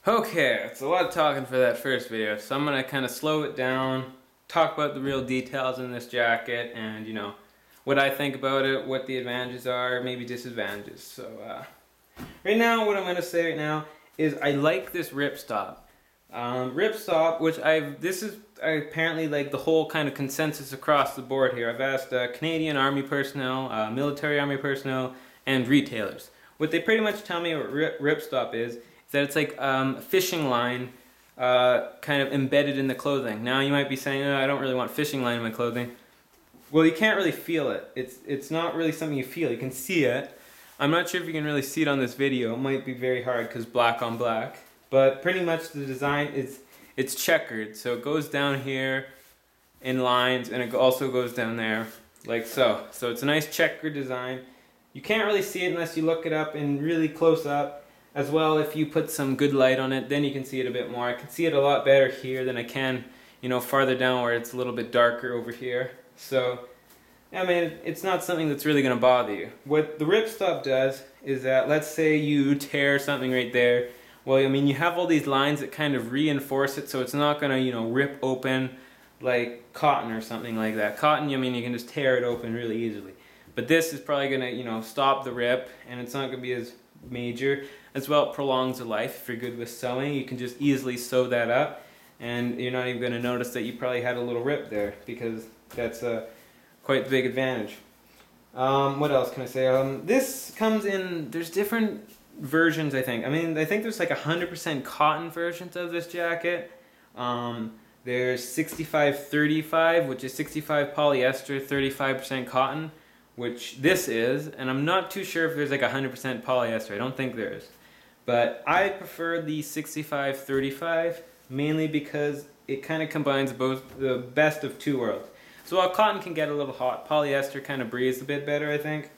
Okay, it's a lot of talking for that first video, so I'm gonna kind of slow it down, talk about the real details in this jacket, and what I think about it, what the advantages are, maybe disadvantages. So right now, what I'm gonna say right now is I like this ripstop. Ripstop, which this is apparently like the whole kind of consensus across the board here. I've asked Canadian Army personnel, military Army personnel, and retailers. What they pretty much tell me what ripstop is that it's like a fishing line kind of embedded in the clothing. Now you might be saying, oh, I don't really want fishing line in my clothing. Well, you can't really feel it. It's not really something you feel. You can see it. I'm not sure if you can really see it on this video. It might be very hard because black on black. But pretty much the design it's checkered. So it goes down here in lines and it also goes down there like so. So it's a nice checkered design. You can't really see it unless you look it up in really close up. As well, if you put some good light on it, then you can see it a bit more. I can see it a lot better here than I can, farther down where it's a little bit darker over here. So, I mean, it's not something that's really going to bother you. What the ripstop does is that, let's say you tear something right there. Well, I mean, you have all these lines that kind of reinforce it, so it's not going to, rip open like cotton or something like that. Cotton, I mean, you can just tear it open really easily. But this is probably going to, stop the rip, and it's not going to be as major. As well, it prolongs the life. If you're good with sewing, you can just easily sew that up, and you're not even going to notice that you probably had a little rip there, because that's a quite big advantage. What else can I say? This comes in, there's different versions, I think. I mean, I think there's like 100% cotton versions of this jacket. There's 65-35, which is 65 polyester, 35% cotton, which this is, and I'm not too sure if there's like 100% polyester. I don't think there is. But I prefer the 65-35 mainly because it kind of combines both the best of two worlds. So while cotton can get a little hot, polyester kind of breathes a bit better, I think.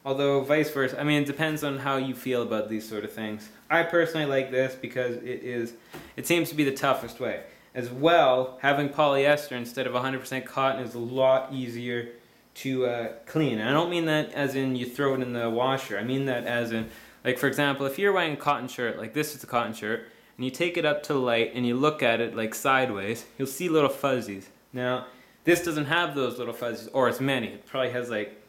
Although vice versa. I mean, it depends on how you feel about these sort of things. I personally like this because it seems to be the toughest way. As well, having polyester instead of 100% cotton is a lot easier to clean. And I don't mean that as in you throw it in the washer. I mean that as in, like for example, if you're wearing a cotton shirt, like this is a cotton shirt, and you take it up to the light and you look at it like sideways, you'll see little fuzzies. Now, this doesn't have those little fuzzies, or as many. It probably has like,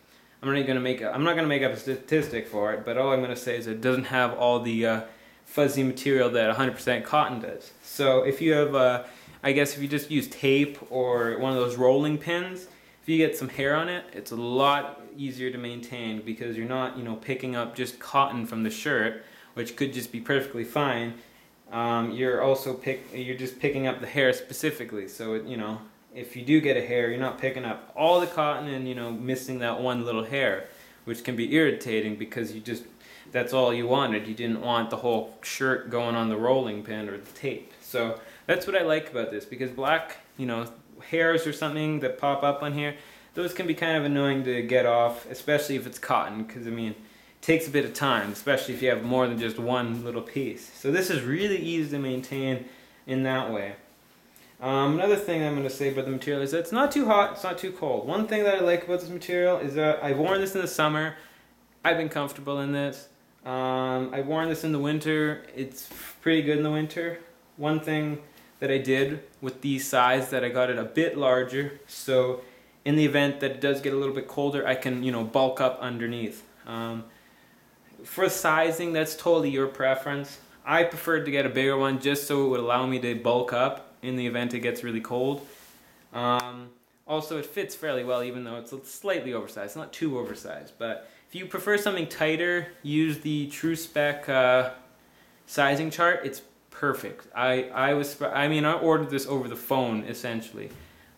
I'm not gonna make up a statistic for it, but all I'm gonna say is it doesn't have all the fuzzy material that 100% cotton does. So if you have, I guess if you just use tape or one of those rolling pins, if you get some hair on it, it's a lot easier to maintain because you're not, picking up just cotton from the shirt, which could just be perfectly fine. You're just picking up the hair specifically. So if you do get a hair, you're not picking up all the cotton and missing that one little hair, which can be irritating because that's all you wanted. You didn't want the whole shirt going on the rolling pin or the tape. So that's what I like about this, because black, hairs or something that pop up on here, those can be kind of annoying to get off, especially if it's cotton, because I mean, it takes a bit of time, especially if you have more than just one little piece. So this is really easy to maintain in that way. Another thing I'm going to say about the material is that it's not too hot, it's not too cold. One thing that I like about this material is that I've worn this in the summer. I've been comfortable in this. I've worn this in the winter. It's pretty good in the winter. One thing that I did with the size that I got it a bit larger, so in the event that it does get a little bit colder, I can bulk up underneath. For sizing, that's totally your preference. I preferred to get a bigger one just so it would allow me to bulk up in the event it gets really cold. Also, it fits fairly well even though it's slightly oversized. It's not too oversized, but if you prefer something tighter, use the Tru-Spec sizing chart. It's perfect. I ordered this over the phone essentially.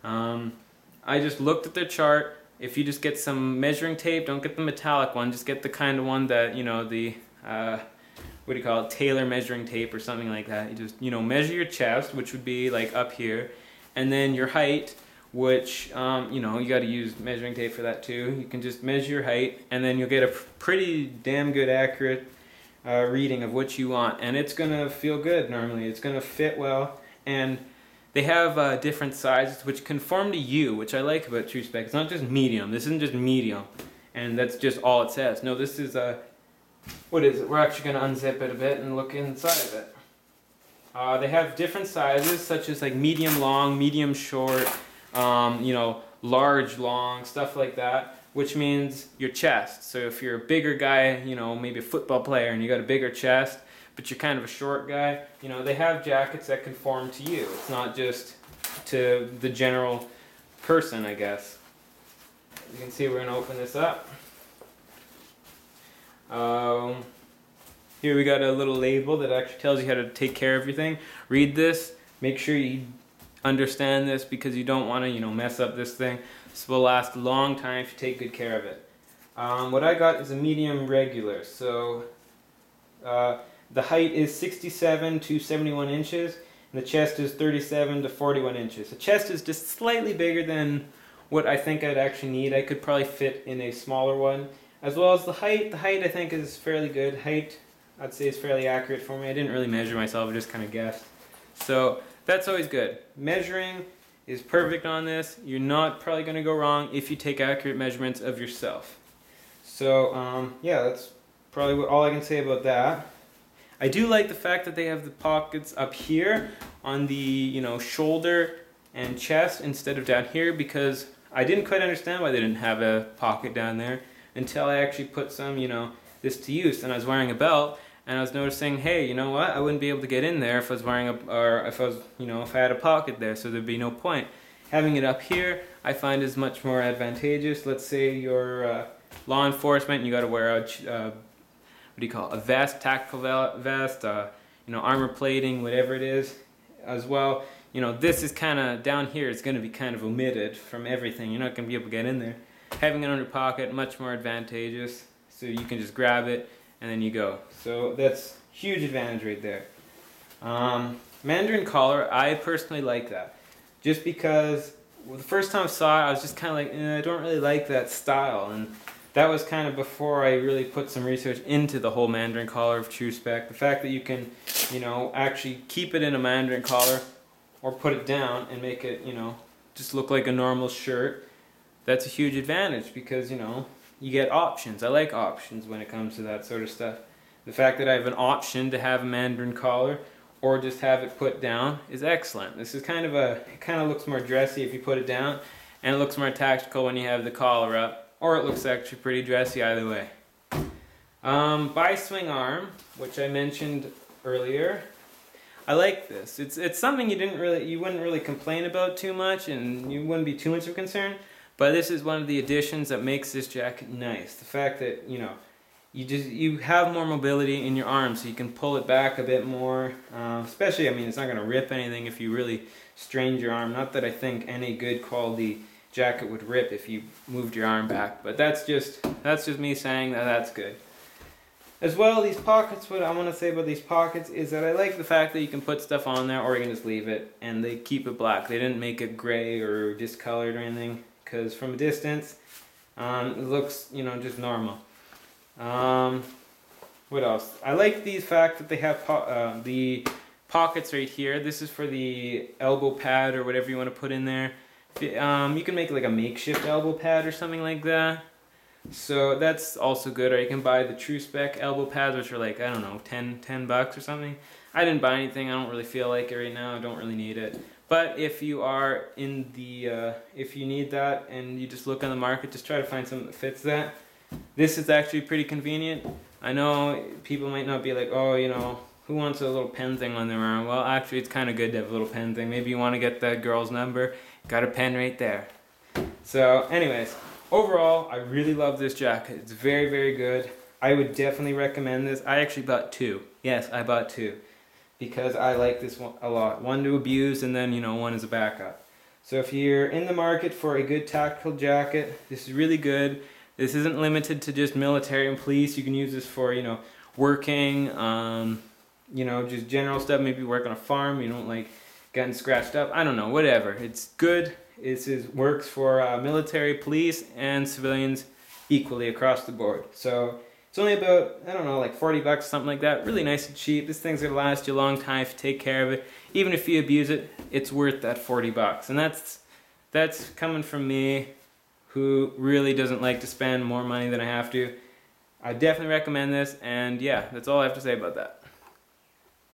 I just looked at the chart. If you just get some measuring tape, don't get the metallic one, just get the kind of one that, the, what do you call it, tailor measuring tape or something like that. You just, measure your chest, which would be like up here, and then your height, which, you got to use measuring tape for that too. You can just measure your height, and then you'll get a pretty damn good accurate reading of what you want, and it's going to feel good normally. It's going to fit well, and they have different sizes which conform to you, which I like about Tru-Spec. It's not just medium. This isn't just medium, and that's just all it says. No, this is what is it? We're actually going to unzip it a bit and look inside of it. They have different sizes, such as like medium long, medium short, you know, large long, stuff like that, which means your chest. So if you're a bigger guy, you know, maybe a football player and you got a bigger chest, but you're kind of a short guy, you know, they have jackets that conform to you. It's not just to the general person, I guess. You can see we're going to open this up. Here we got a little label that actually tells you how to take care of everything. Read this. Make sure you understand this because you don't want to, you know, mess up this thing. This will last a long time if you take good care of it. What I got is a medium regular. So the height is 67 to 71 inches and the chest is 37 to 41 inches. The chest is just slightly bigger than what I think I'd actually need. I could probably fit in a smaller one. As well as the height. The height I think is fairly good. Height I'd say is fairly accurate for me. I didn't really measure myself, I just kind of guessed. So that's always good. Measuring is perfect on this. You're not probably going to go wrong if you take accurate measurements of yourself. So yeah, that's probably all I can say about that. I do like the fact that they have the pockets up here on the, you know, shoulder and chest instead of down here, because I didn't quite understand why they didn't have a pocket down there until I actually put some, you know, this to use, and I was wearing a belt. And I was noticing, hey, you know what? I wouldn't be able to get in there if I was wearing or if I was, you know, if I had a pocket there. So there'd be no point. Having it up here, I find is much more advantageous. Let's say you're law enforcement and you got to wear a, what do you call it? A vest, tactical vest, you know, armor plating, whatever it is, as well. You know, this is kind of down here. It's going to be kind of omitted from everything. You're not going to be able to get in there. Having it on your pocket, much more advantageous. So you can just grab it and then you go. So that's huge advantage right there. Mandarin collar, I personally like that. Just because the first time I saw it, I was just kind of like, I don't really like that style. And that was kind of before I really put some research into the whole Mandarin collar of Tru-Spec. The fact that you can, you know, actually keep it in a Mandarin collar or put it down and make it, you know, just look like a normal shirt. That's a huge advantage because, you know, you get options. I like options when it comes to that sort of stuff. The fact that I have an option to have a Mandarin collar or just have it put down is excellent. This is kind of it kind of looks more dressy if you put it down, and it looks more tactical when you have the collar up, or it looks actually pretty dressy either way. Bi-swing arm, which I mentioned earlier. I like this. It's something you wouldn't really complain about too much, and you wouldn't be too much of a concern. But this is one of the additions that makes this jacket nice. The fact that, you know, you have more mobility in your arms, so you can pull it back a bit more. Especially, I mean, it's not going to rip anything if you really strained your arm. Not that I think any good quality jacket would rip if you moved your arm back, but that's just me saying that that's good. As well, these pockets, what I want to say about these pockets is that I like the fact that you can put stuff on there or you can just leave it, and they keep it black. They didn't make it gray or discolored or anything, because from a distance, it looks, you know, just normal. What else? I like the fact that they have the pockets right here. This is for the elbow pad or whatever you want to put in there. You can make like a makeshift elbow pad or something like that. So that's also good. Or you can buy the Tru-Spec elbow pads, which are like, I don't know, 10 bucks or something. I didn't buy anything. I don't really feel like it right now. I don't really need it. But if you are in the, if you need that and you just look on the market, just try to find something that fits that. This is actually pretty convenient. I know people might not be like, oh, you know, who wants a little pen thing on their arm? Well, actually, it's kind of good to have a little pen thing. Maybe you want to get that girl's number. Got a pen right there. So, anyways, overall, I really love this jacket. It's very, very good. I would definitely recommend this. I actually bought two. Yes, I bought two. Because I like this one a lot. One to abuse and then, you know, one as a backup. So if you're in the market for a good tactical jacket, this is really good. This isn't limited to just military and police. You can use this for, you know, working, you know, just general stuff. Maybe work on a farm, you don't like getting scratched up. I don't know, whatever. It's good. It works for military, police, and civilians equally across the board. So it's only about, I don't know, like 40 bucks, something like that. Really nice and cheap. This thing's gonna last you a long time if you take care of it. Even if you abuse it, it's worth that 40 bucks. And that's coming from me, who really doesn't like to spend more money than I have to. I definitely recommend this, and yeah, that's all I have to say about that.